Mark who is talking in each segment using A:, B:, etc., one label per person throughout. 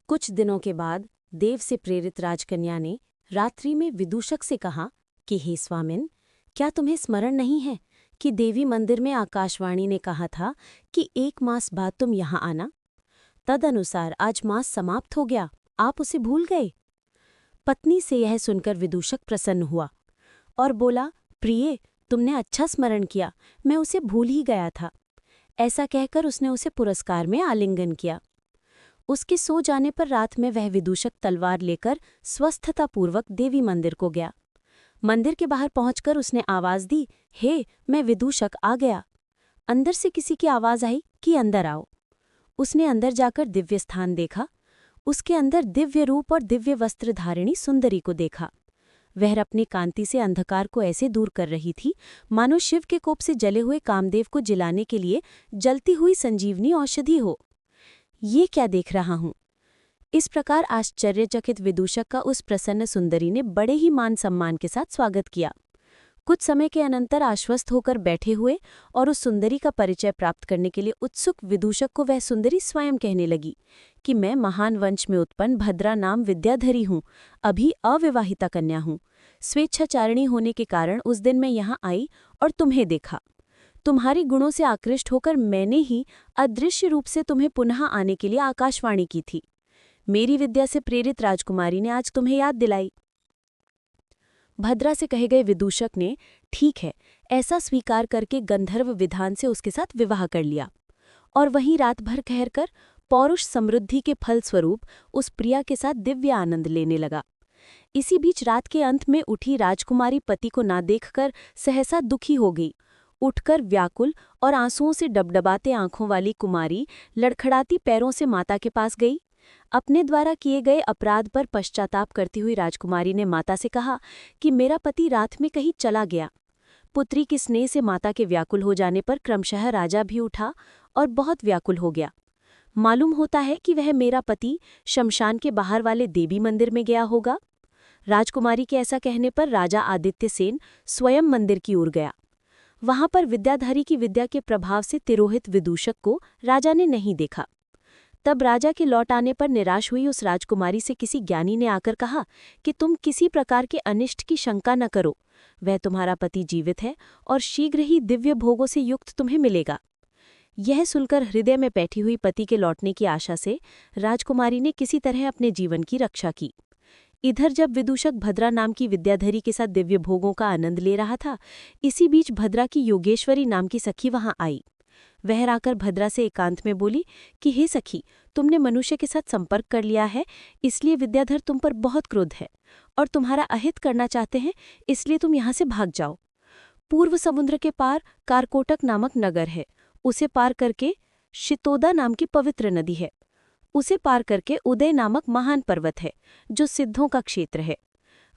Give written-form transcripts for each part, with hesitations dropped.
A: कुछ दिनों के बाद देव से प्रेरित राजकन्या ने रात्रि में विदूषक से कहा कि हे स्वामिन, क्या तुम्हें स्मरण नहीं है कि देवी मंदिर में आकाशवाणी ने कहा था कि 1 मास बाद तुम यहाँ आना। तदनुसार आज मास समाप्त हो गया, आप उसे भूल गए। पत्नी से यह सुनकर विदूषक प्रसन्न हुआ और बोला, प्रिय, तुमने अच्छा स्मरण किया, मैं उसे भूल ही गया था। ऐसा कहकर उसने उसे पुरस्कार में आलिंगन किया। उसके सो जाने पर रात में वह विदूषक तलवार लेकर स्वस्थतापूर्वक देवी मंदिर को गया। मंदिर के बाहर पहुंचकर उसने आवाज दी, हे, मैं विदूषक आ गया। अंदर से किसी की आवाज आई कि अंदर आओ। उसने अंदर जाकर दिव्य स्थान देखा। उसके अंदर दिव्य रूप और दिव्य वस्त्र धारिणी सुंदरी को देखा। वह अपनी कांति से अंधकार को ऐसे दूर कर रही थी मानो शिव के कोप से जले हुए कामदेव को जिलाने के लिए जलती हुई संजीवनी औषधि हो। ये क्या देख रहा हूं? इस प्रकार आश्चर्यचकित विदूषक का उस प्रसन्न सुंदरी ने बड़े ही मान सम्मान के साथ स्वागत किया। कुछ समय के अनंतर आश्वस्त होकर बैठे हुए और उस सुंदरी का परिचय प्राप्त करने के लिए उत्सुक विदूषक को वह सुंदरी स्वयं कहने लगी कि मैं महान वंश में उत्पन्न भद्रा नाम विद्याधरी हूँ, अभी अविवाहिता कन्या हूँ। स्वेच्छाचारिणी होने के कारण उस दिन मैं यहाँ आई और तुम्हें देखा। तुम्हारे गुणों से आकृष्ट होकर मैंने ही अदृश्य रूप से तुम्हें पुनः आने के लिए आकाशवाणी की थी। मेरी विद्या से प्रेरित राजकुमारी ने आज तुम्हें याद दिलाई। भद्रा से कहे गए विदूषक ने ठीक है ऐसा स्वीकार करके गंधर्व विधान से उसके साथ विवाह कर लिया और वहीं रात भर ठहरकर पौरुष समृद्धि के फलस्वरूप उस प्रिया के साथ दिव्य आनंद लेने लगा। इसी बीच रात के अंत में उठी राजकुमारी पति को ना देखकर सहसा दुखी हो गई। उठकर व्याकुल और आंसुओं से डबडबाते आंखों वाली कुमारी लड़खड़ाती पैरों से माता के पास गई। अपने द्वारा किए गए अपराध पर पश्चाताप करती हुई राजकुमारी ने माता से कहा कि मेरा पति रात में कहीं चला गया। पुत्री के स्नेह से माता के व्याकुल हो जाने पर क्रमशः राजा भी उठा और बहुत व्याकुल हो गया। मालूम होता है कि वह मेरा पति शमशान के बाहर वाले देवी मंदिर में गया होगा। राजकुमारी के ऐसा कहने पर राजा आदित्य सेन स्वयं मंदिर की ओर गया। वहां पर विद्याधरी की विद्या के प्रभाव से तिरोहित विदूषक को राजा ने नहीं देखा। तब राजा के लौट आने पर निराश हुई उस राजकुमारी से किसी ज्ञानी ने आकर कहा कि तुम किसी प्रकार के अनिष्ट की शंका न करो, वह तुम्हारा पति जीवित है और शीघ्र ही दिव्य भोगों से युक्त तुम्हें मिलेगा। यह सुनकर हृदय में बैठी हुई पति के लौटने की आशा से राजकुमारी ने किसी तरह अपने जीवन की रक्षा की। इधर जब विदूषक भद्रा नाम की विद्याधरी के साथ दिव्य भोगों का आनंद ले रहा था, इसी बीच भद्रा की योगेश्वरी नाम की सखी वहां आई। वह आकर भद्रा से एकांत में बोली कि हे सखी, तुमने मनुष्य के साथ संपर्क कर लिया है, इसलिए विद्याधर तुम पर बहुत क्रोध है और तुम्हारा अहित करना चाहते हैं, इसलिए तुम यहाँ से भाग जाओ। पूर्व समुद्र के पार कारकोटक नामक नगर है, उसे पार करके शितोदा नाम की पवित्र नदी है, उसे पार करके उदय नामक महान पर्वत है जो सिद्धों का क्षेत्र है।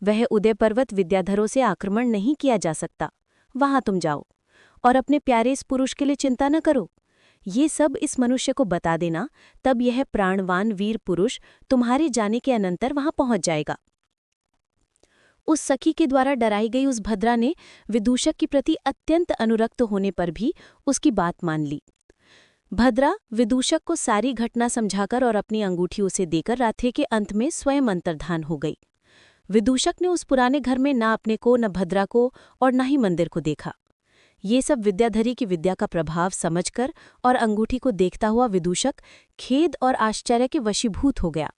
A: वह उदय पर्वत विद्याधरों से आक्रमण नहीं किया जा सकता, वहां तुम जाओ और अपने प्यारे इस पुरुष के लिए चिंता न करो। ये सब इस मनुष्य को बता देना, तब यह प्राणवान वीर पुरुष तुम्हारे जाने के अनंतर वहां पहुंच जाएगा। उस सखी के द्वारा डराई गई उस भद्रा ने विदूषक के प्रति अत्यंत अनुरक्त होने पर भी उसकी बात मान ली। भद्रा विदूषक को सारी घटना समझाकर और अपनी अंगूठी उसे देकर रात्रि के अंत में स्वयं अंतर्धान हो गई। विदूषक ने उस पुराने घर में न अपने को, न भद्रा को और न ही मंदिर को देखा। ये सब विद्याधरी की विद्या का प्रभाव समझकर और अंगूठी को देखता हुआ विदूषक खेद और आश्चर्य के वशीभूत हो गया।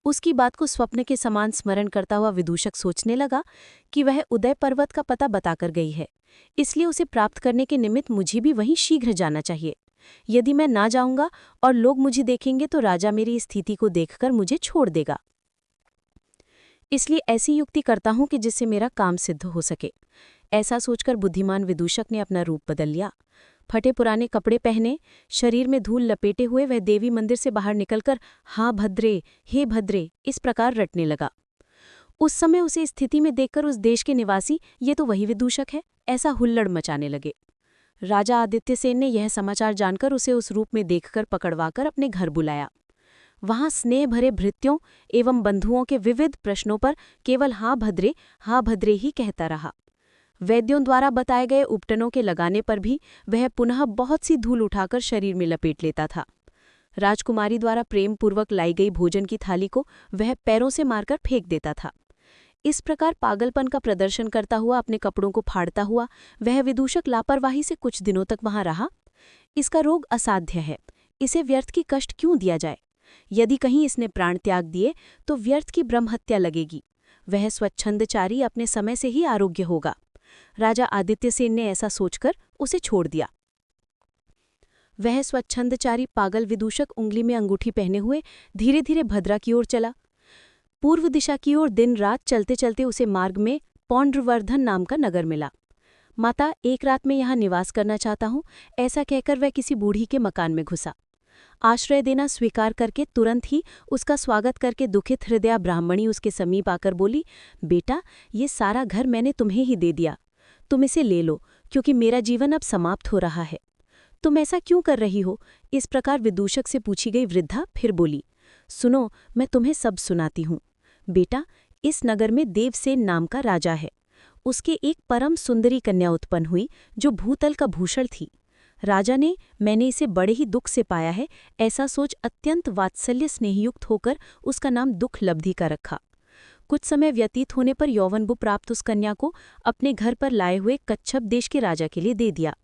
A: उसकी बात को स्वप्न के समान स्मरण करता हुआ विदूषक सोचने लगा कि वह उदय पर्वत का पता बताकर गई है, इसलिए उसे प्राप्त करने के निमित्त मुझे भी वहीं शीघ्र जाना चाहिए। यदि मैं ना जाऊंगा और लोग मुझे देखेंगे तो राजा मेरी स्थिति को देखकर मुझे छोड़ देगा। इसलिए ऐसी युक्ति करता हूं कि जिससे मेरा काम सिद्ध हो सके। ऐसा सोचकर बुद्धिमान विदूषक ने अपना रूप बदल लिया। फटे पुराने कपड़े पहने, शरीर में धूल लपेटे हुए वह देवी मंदिर से बाहर निकलकर हा भद्रे, हे भद्रे इस प्रकार रटने लगा। उस समय उसे स्थिति में देखकर उस देश के निवासी ये तो वही विदूषक है ऐसा हुल्लड़ मचाने लगे। राजा आदित्य सेन ने यह समाचार जानकर उसे उस रूप में देखकर पकड़वाकर अपने घर बुलाया। वहां स्नेह भरे भृत्यों एवं बंधुओं के विविध प्रश्नों पर केवल हाँ भद्रे ही कहता रहा। वैद्यों द्वारा बताए गए उपटनों के लगाने पर भी वह पुनः बहुत सी धूल उठाकर शरीर में लपेट लेता था। राजकुमारी द्वारा प्रेम पूर्वक लाई गई भोजन की थाली को वह पैरों से मारकर फेंक देता था। इस प्रकार पागलपन का प्रदर्शन करता हुआ, अपने कपड़ों को फाड़ता हुआ वह विदूषक लापरवाही से कुछ दिनों तक वहां रहा। इसका रोग असाध्य है, इसे व्यर्थ की कष्ट क्यों दिया जाए। यदि कहीं इसने प्राण त्याग दिए तो व्यर्थ की ब्रह्महत्या लगेगी। वह स्वच्छंदचारी अपने समय से ही आरोग्य होगा। राजा आदित्यसेन ने ऐसा सोचकर उसे छोड़ दिया। वह स्वच्छंदचारी पागल विदूषक उंगली में अंगूठी पहने हुए धीरे धीरे भद्रा की ओर चला। पूर्व दिशा की ओर दिन रात चलते चलते उसे मार्ग में पौंड्रवर्धन नाम का नगर मिला। माता, एक रात में यहाँ निवास करना चाहता हूँ, ऐसा कहकर वह किसी बूढ़ी के मकान में घुसा। आश्रय देना स्वीकार करके तुरंत ही उसका स्वागत करके दुखित हृदया ब्राह्मणी उसके समीप आकर बोली, बेटा, ये सारा घर मैंने तुम्हें ही दे दिया, तुम इसे ले लो, क्योंकि मेरा जीवन अब समाप्त हो रहा है। तुम ऐसा क्यों कर रही हो? इस प्रकार विदूषक से पूछी गई वृद्धा फिर बोली, सुनो, मैं तुम्हें सब सुनाती हूँ। बेटा, इस नगर में देवसेन नाम का राजा है। उसके एक परम सुंदरी कन्या उत्पन्न हुई जो भूतल का भूषण थी। राजा ने मैंने इसे बड़े ही दुख से पाया है ऐसा सोच अत्यंत वात्सल्य स्नेहयुक्त होकर उसका नाम दुखलब्धि का रखा। कुछ समय व्यतीत होने पर यौवनबु प्राप्त उस कन्या को अपने घर पर लाए हुए कच्छप देश के राजा के लिए दे दिया।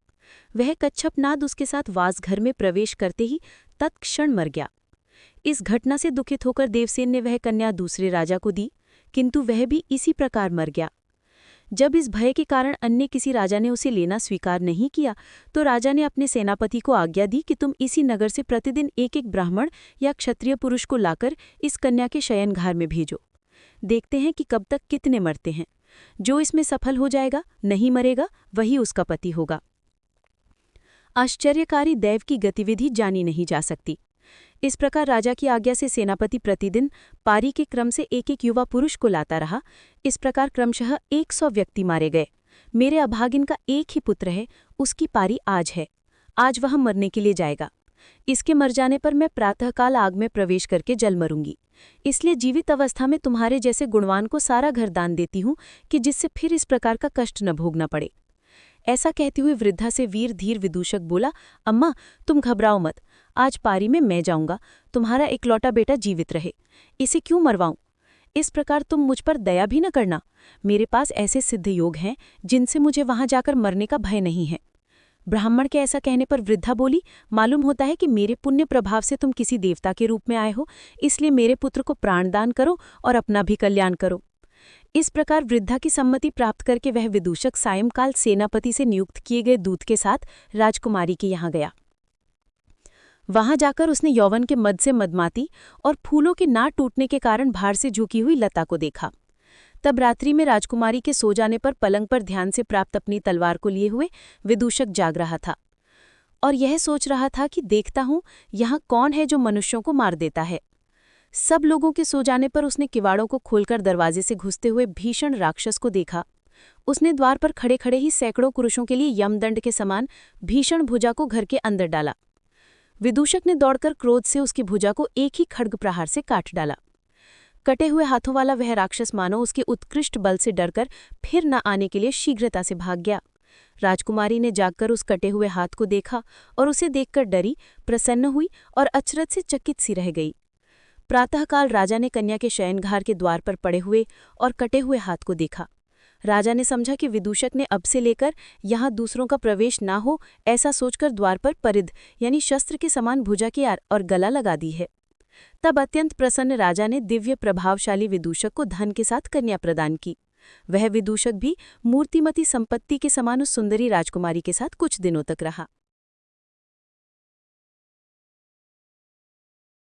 A: वह कच्छप नाद उसके साथ वासघर में प्रवेश करते ही तत्क्षण मर गया। इस घटना से दुखित होकर देवसेन ने वह कन्या दूसरे राजा को दी, किंतु वह भी इसी प्रकार मर गया। जब इस भय के कारण अन्य किसी राजा ने उसे लेना स्वीकार नहीं किया, तो राजा ने अपने सेनापति को आज्ञा दी कि तुम इसी नगर से प्रतिदिन एक एक ब्राह्मण या क्षत्रिय पुरुष को लाकर इस कन्या के शयनघर में भेजो। देखते हैं कि कब तक कितने मरते हैं। जो इसमें सफल हो जाएगा, नहीं मरेगा, वही उसका पति होगा। आश्चर्यकारी दैव की गतिविधि जानी नहीं जा सकती। इस प्रकार राजा की आज्ञा से सेनापति प्रतिदिन पारी के क्रम से एक एक युवा पुरुष को लाता रहा। इस प्रकार क्रमशः 100 व्यक्ति मारे गए। मेरे अभागिन का एक ही पुत्र है, उसकी पारी आज है। आज वह मरने के लिए जाएगा। इसके मर जाने पर मैं प्रातःकाल आग में प्रवेश करके जल मरूंगी। इसलिए जीवित अवस्था में तुम्हारे जैसे गुणवान को सारा घर दान देती हूँ कि जिससे फिर इस प्रकार का कष्ट न भोगना पड़े। ऐसा कहती हुई वृद्धा से वीर धीर विदूषक बोला, अम्मा, तुम घबराओ मत, आज पारी में मैं जाऊंगा, तुम्हारा इकलौता बेटा जीवित रहे, इसे क्यों मरवाऊं। इस प्रकार तुम मुझ पर दया भी न करना। मेरे पास ऐसे सिद्ध योग हैं जिनसे मुझे वहां जाकर मरने का भय नहीं है। ब्राह्मण के ऐसा कहने पर वृद्धा बोली, मालूम होता है कि मेरे पुण्य प्रभाव से तुम किसी देवता के रूप में आए हो, इसलिए मेरे पुत्र को प्राणदान करो और अपना भी कल्याण करो। इस प्रकार वृद्धा की सम्मति प्राप्त करके वह विदूषक सायंकाल सेनापति से नियुक्त किए गए दूत के साथ राजकुमारी के यहाँ गया। वहां जाकर उसने यौवन के मद से मदमाती और फूलों के ना टूटने के कारण भार से झुकी हुई लता को देखा। तब रात्रि में राजकुमारी के सो जाने पर पलंग पर ध्यान से प्राप्त अपनी तलवार को लिए हुए विदूषक जाग रहा था और यह सोच रहा था कि देखता हूं यहाँ कौन है जो मनुष्यों को मार देता है। सब लोगों के सो जाने पर उसने किवाड़ों को खोलकर दरवाजे से घुसते हुए भीषण राक्षस को देखा। उसने द्वार पर खड़े खड़े ही सैकड़ों पुरुषों के लिए यमदंड के समान भीषण भुजा को घर के अंदर डाला। विदूषक ने दौड़कर क्रोध से उसकी भुजा को एक ही खड्ग प्रहार से काट डाला। कटे हुए हाथों वाला वह राक्षस मानो उसके उत्कृष्ट बल से डरकर फिर न आने के लिए शीघ्रता से भाग गया। राजकुमारी ने जागकर उस कटे हुए हाथ को देखा और उसे देखकर डरी, प्रसन्न हुई और अचरज से चकित सी रह गई। प्रातःकाल राजा ने कन्या के शयनघर के द्वार पर पड़े हुए और कटे हुए हाथ को देखा। राजा ने समझा कि विदूषक ने अब से लेकर यहाँ दूसरों का प्रवेश ना हो, ऐसा सोचकर द्वार पर परिध यानी शस्त्र के समान भुजा की और गला लगा दी है। तब अत्यंत प्रसन्न राजा ने दिव्य प्रभावशाली विदूषक को धन के साथ कन्या प्रदान की। वह विदूषक भी मूर्तिमती संपत्ति के समान उस सुंदरी राजकुमारी के साथ कुछ दिनों तक रहा।